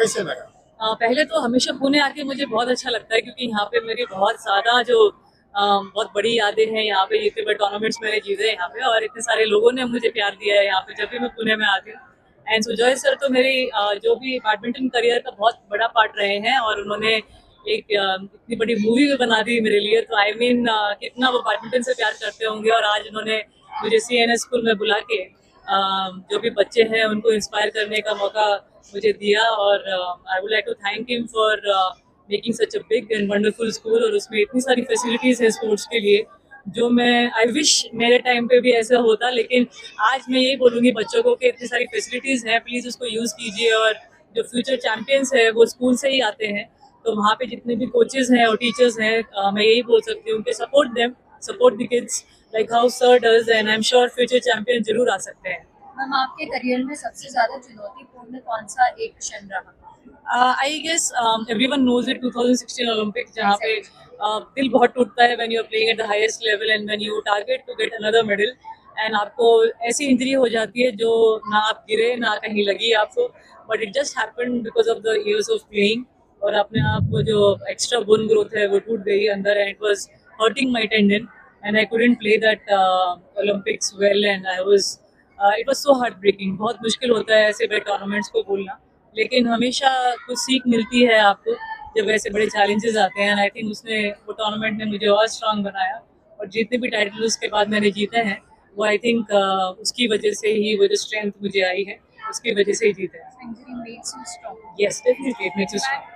कैसे लगा? पहले तो हमेशा पुणे आके मुझे बहुत अच्छा लगता है क्योंकि यहाँ पे मेरी बहुत ज़्यादा जो बहुत बड़ी यादें हैं। यहाँ पे जितने बड़े टूर्नामेंट्स मैंने जीते हैं यहाँ पे, और इतने सारे लोगों ने मुझे प्यार दिया है यहाँ पे जब भी मैं पुणे में आती हूँ। एंड सुजॉय सर तो मेरी जो भी बैडमिंटन करियर का बहुत बड़ा पार्ट रहे हैं, और उन्होंने एक इतनी बड़ी मूवी भी बना दी मेरे लिए। तो आई मीन कितना वो बैडमिंटन से प्यार करते होंगे। और आज उन्होंने मुझे CNS स्कूल में बुला के जो भी बच्चे हैं उनको इंस्पायर करने का मौका मुझे दिया। और I would like to thank him for making such a big and wonderful school. और उसमें इतनी सारी फैसिलिटीज़ है स्पोर्ट्स के लिए जो मैं आई विश मेरे टाइम पे भी ऐसा होता। लेकिन आज मैं यही बोलूँगी बच्चों को कि इतनी सारी फैसिलिटीज़ हैं, प्लीज़ उसको यूज़ कीजिए। और जो फ्यूचर चैम्पियंस है वो स्कूल से ही आते हैं। तो वहाँ पे जितने भी कोचेज़ हैं और टीचर्स हैं, मैं यही बोल सकती हूँ कि support them, support the kids like how sir does, and I am sure future champion जरूर आ सकते हैं। मैम, आपके करियर में सबसे ज्यादा चुनौतीपूर्ण कौन सा एक क्षण रहा? I guess everyone knows it, 2016 Olympics, जहाँ पे दिल बहुत टूटता है when you are playing at the highest level and when you target to get another medal and आपको ऐसी इंजरी हो जाती है जो ना आप गिरे ना कहीं लगी आपको, but it just happened because of the years of playing। और अपने आप को जो एक्स्ट्रा बोन ग्रोथ है वो टूट गई अंदर, and it was hurting my tendon and I couldn't play that Olympics well and I was it was so heartbreaking। बहुत मुश्किल होता है ऐसे बड़े टूर्नामेंट्स को बोलना, लेकिन हमेशा कुछ सीख मिलती है आपको जब ऐसे बड़े चैलेंजेस आते हैं। आई थिंक उसने वो टूर्नामेंट ने मुझे और स्ट्रांग बनाया, और जितने भी टाइटल उसके बाद मैंने जीते हैं वो आई थिंक उसकी वजह से ही, वो जो स्ट्रेंथ मुझे आई है उसकी वजह से ही जीते हैं। Injury makes you strong. Yes, definitely it makes you strong.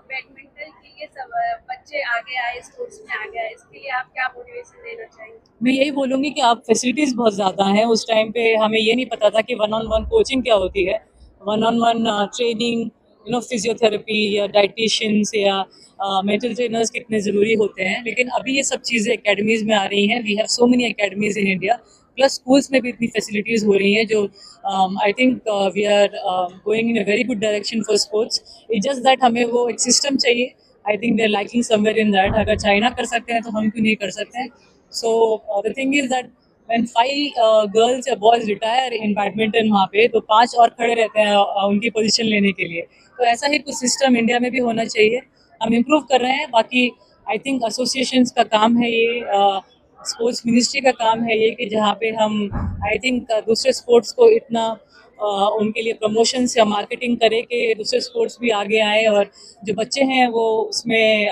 Badminton के लिए सब बच्चे आगे आए, स्पोर्ट्स में आगे आए, इसके लिए आप क्या मोटिवेशन देना चाहेंगे? मैं यही बोलूँगी कि आप फैसिलिटीज़ बहुत ज़्यादा हैं। उस टाइम पे हमें ये नहीं पता था कि वन ऑन वन कोचिंग क्या होती है, one on one training, physiotherapy या डाइटिशियंस या मेंटल ट्रेनर्स कितने ज़रूरी होते हैं। लेकिन अभी ये सब चीज़ें एकेडमीज़ में आ रही हैं। We have so many academies in India, plus schools में भी इतनी फैसिलिटीज़ हो रही हैं जो I think we are going in a very good direction for sports. It's just that हमें वो एक सिस्टम चाहिए। I think we are lacking somewhere in that. अगर चाइना कर सकते हैं तो हम क्यों नहीं कर सकते हैं? So the thing is that when 5 girls या boys retire in badminton वहाँ पे, तो 5 और खड़े रहते हैं उनकी पोजीशन लेने के लिए। तो ऐसा ही कुछ सिस्टम इंडिया में भी होना चाहिए। हम इम्प्रूव कर रहे हैं। बाकी आई थिंक एसोसिएशंस का काम है ये, स्पोर्ट्स मिनिस्ट्री का काम है ये, कि जहाँ पे हम आई थिंक दूसरे स्पोर्ट्स को इतना उनके लिए प्रमोशंस या मार्केटिंग करें कि दूसरे स्पोर्ट्स भी आगे आए और जो बच्चे हैं वो उसमें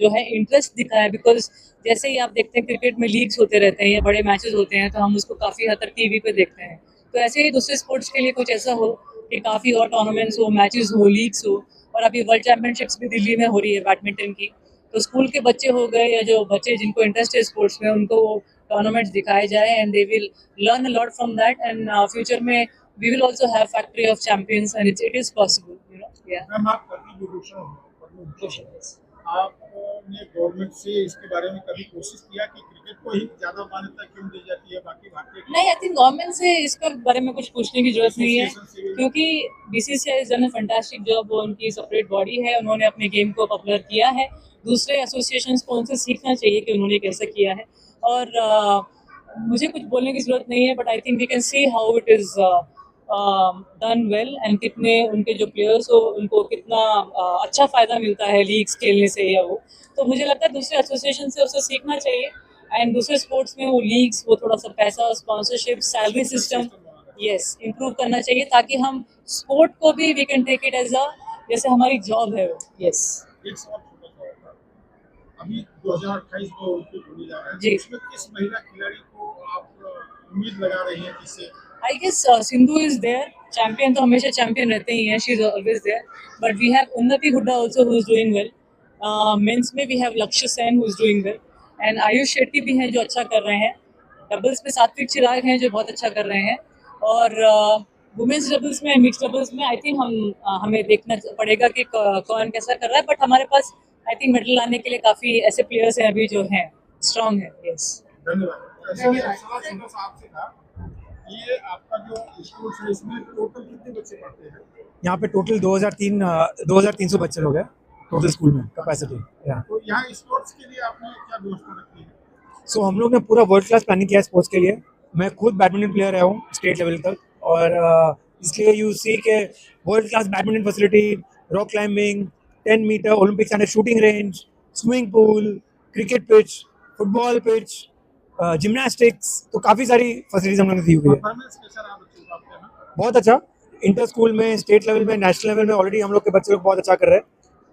जो है इंटरेस्ट दिखाए। बिकॉज जैसे ही आप देखते हैं क्रिकेट में लीग्स होते रहते हैं या बड़े मैचेस होते हैं तो हम उसको काफ़ी हद तक टीवी पे देखते हैं। तो ऐसे ही दूसरे स्पोर्ट्स के लिए कुछ ऐसा हो कि काफ़ी और टूर्नामेंट्स हो, मैचेस हो, लीग्स हो। और अभी वर्ल्ड चैम्पियनशिप्स भी दिल्ली में हो रही है बैडमिंटन की। तो स्कूल के बच्चे हो गए या जो बच्चे जिनको इंटरेस्ट है स्पोर्ट्स में, उनको वो टूर्नामेंट्स दिखाए जाए and they will learn a lot from that. And future में we will also have factory of champions and it is possible, yeah। Ma'am, आप पद्म विभूषण हो, पद्म विभूषण आपने गवर्नमेंट से इसके बारे में कभी कोशिश किया कि क्रिकेट को ही ज्यादा मान्यता क्यों दी जाती है बाकी भारतीय? नहीं, आई थिंक गवर्नमेंट से इसके बारे में कुछ पूछने की जरूरत नहीं है, क्योंकि BCCI has done a fantastic job। वो उनकी सेपरेट बॉडी है, उन्होंने अपने गेम को पॉपुलर किया है। दूसरे एसोसिएशंस को उनसे सीखना चाहिए कि उन्होंने कैसे किया है। और मुझे कुछ बोलने की जरूरत नहीं है, but I think we can see how it is done well and कितने उनके जो प्लेयर्स हो उनको कितना अच्छा फ़ायदा मिलता है लीग्स खेलने से या वो। तो मुझे लगता है दूसरे एसोसिएशन से उसे सीखना चाहिए। एंड दूसरे स्पोर्ट्स में वो लीग्स, वो थोड़ा सा पैसा, sponsorship, salary system yes improve करना चाहिए, ताकि हम स्पोर्ट को भी we can take it as a जैसे हमारी जॉब है वो। यस। एक सवाल छोटा सा होगा, अभी 2028 में ओलंपिक होने जा रहा है, जी। इसमें किस महिला खिलाड़ी को आप उम्मीद लगा रही हैं जिससे? I guess Sindhu is there. Champion तो हमेशा चैंपियन रहते ही हैं. She is always there. But we have Unnati Hooda also who is doing well. Men's में we have Lakshya Sen who is doing well. And Ayush Shetty भी हैं जो अच्छा कर रहे हैं. डबल्स में सात्विक चिराग हैं जो बहुत अच्छा कर रहे हैं. और वुमेन्स डबल्स में, मिक्स डबल्स में आई थिंक हमें देखना पड़ेगा कि कौन कैसा कर रहा है. बट हमारे पास आई थिंक मेडल लाने के लिए काफ़ी ऐसे प्लेयर्स हैं अभी जो हैं स्ट्रॉन्ग है. यस। धन्यवाद। धन्यवाद। सवाल छोटा सा आपसे था, ये आपका जो स्कूल है इसमें टोटल कितने बच्चे पढ़ते हैं? यहाँ पे टोटल 2300 बच्चे लोग हैं टोटल स्कूल में कैपेसिटी। तो यहाँ स्पोर्ट्स के लिए आपने क्या व्यवस्था रखी है? सो हम लोग ने पूरा वर्ल्ड क्लास प्लानिंग किया है स्पोर्ट्स के लिए। मैं खुद बैडमिंटन प्लेयर रहा हूँ स्टेट लेवल तक, और इसलिए यू सी के world class badminton facility, rock climbing, 10 metre Olympic standard shooting range, swimming pool, cricket pitch, football pitch, gymnastics, तो काफ़ी सारी फैसिलिटीज हम लोगों ने दी हुई है। परफॉर्मेंस कैसा रहा बच्चों का आपके यहाँ? बहुत अच्छा, इंटर स्कूल में, स्टेट लेवल में, नेशनल लेवल में ऑलरेडी हम लोग के बच्चे लोग बहुत अच्छा कर रहे हैं।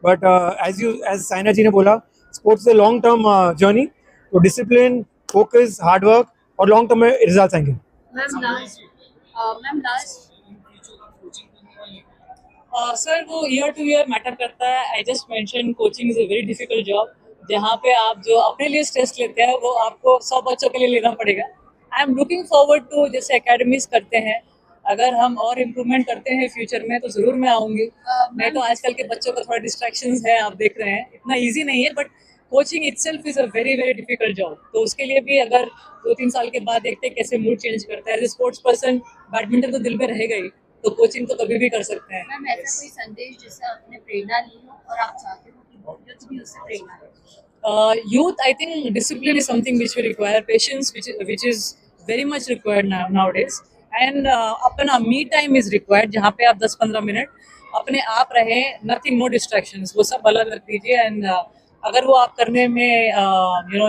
बट एज साइना जी ने बोला, sports is long term journey, तो डिसिप्लिन, फोकस, हार्ड वर्क और लॉन्ग टर्म में रिजल्ट आएंगे। मैम लास्ट सर वो ईयर टू ईयर मैटर करता है। I just mention coaching is a very difficult job, जहाँ पे आप जो अपने लिए स्ट्रेस लेते हैं वो आपको 100 बच्चों के लिए लेना पड़ेगा। I am looking forward to, जैसे एकेडमीज करते हैं, अगर हम और इम्प्रूवमेंट करते हैं फ्यूचर में तो ज़रूर मैं आऊँगी। नहीं तो आजकल के बच्चों का थोड़ा डिस्ट्रैक्शंस है, आप देख रहे हैं, इतना ईजी नहीं है, but coaching itself is a very very difficult job. तो उसके लिए भी अगर 2-3 साल के बाद देखते हैं कैसे मूड चेंज करता है। As a sports person badminton तो दिल में रहेगा ही, तो कोचिंग तो कभी भी कर सकते हैं। मैम ऐसा कोई संदेश जिससे आपने प्रेरणा ली हो और आप चाहते हो कि यूथ भी उससे प्रेरणा ले? Youth, I think discipline is something which we require, patience which is very much required nowadays, and अपना me time is required, जहाँ पे आप 10-15 मिनट अपने आप रहें, nothing, no distractions, वो सब अलग रख दीजिए। एंड अगर वो आप करने में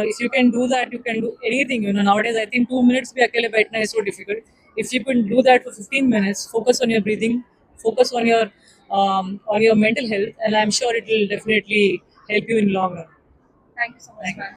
if you can do that, you can do anything, nowadays I think 2 minutes भी अकेले बैठना is so difficult. If you can do that for 15 minutes, focus on your breathing, focus on your mental health, and I'm sure it will definitely help you in long run. Thank you so much, ma'am.